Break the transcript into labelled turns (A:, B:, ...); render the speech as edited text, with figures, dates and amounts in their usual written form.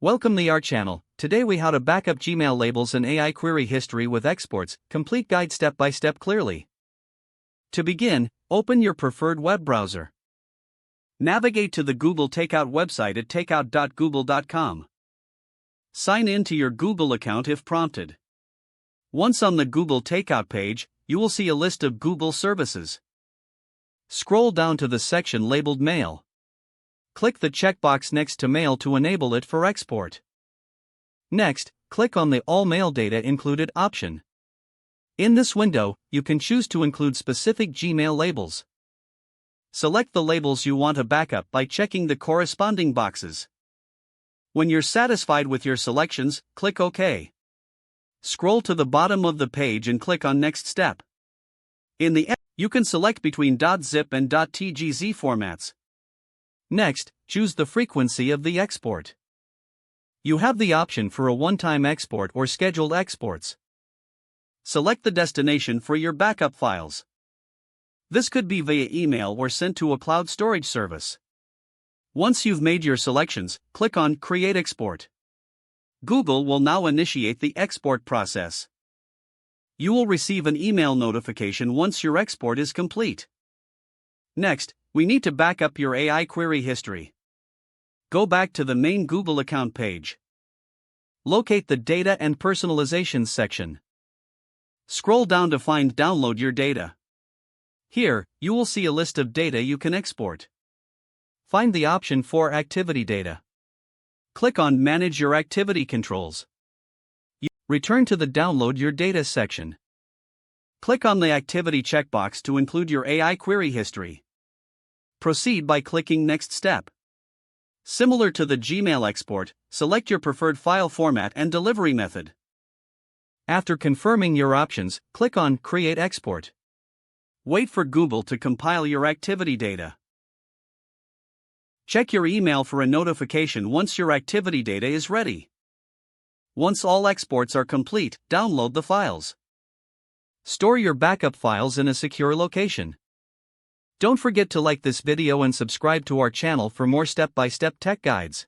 A: Welcome to our channel. Today we how to backup Gmail labels and AI query history with exports, complete guide step by step clearly. To begin, open your preferred web browser. Navigate to the Google Takeout website at takeout.google.com. Sign in to your Google account if prompted. Once on the Google Takeout page, you will see a list of Google services. Scroll down to the section labeled Mail. Click the checkbox next to Mail to enable it for export. Next, click on the All Mail Data Included option. In this window, you can choose to include specific Gmail labels. Select the labels you want to backup by checking the corresponding boxes. When you're satisfied with your selections, click OK. Scroll to the bottom of the page and click on Next Step. In the end, you can select between .zip and .tgz formats. Next, choose the frequency of the export. You have the option for a one-time export or scheduled exports. Select the destination for your backup files. This could be via email or sent to a cloud storage service. Once you've made your selections, click on Create Export. Google will now initiate the export process. You will receive an email notification once your export is complete. Next, we need to back up your AI query history. Go back to the main Google account page. Locate the Data and Personalizations section. Scroll down to find Download Your Data. Here, you will see a list of data you can export. Find the option for Activity Data. Click on Manage Your Activity Controls. Return to the Download Your Data section. Click on the Activity checkbox to include your AI query history. Proceed by clicking Next Step. Similar to the Gmail export, select your preferred file format and delivery method. After confirming your options, click on Create Export. Wait for Google to compile your activity data. Check your email for a notification once your activity data is ready. Once all exports are complete, download the files. Store your backup files in a secure location. Don't forget to like this video and subscribe to our channel for more step-by-step tech guides.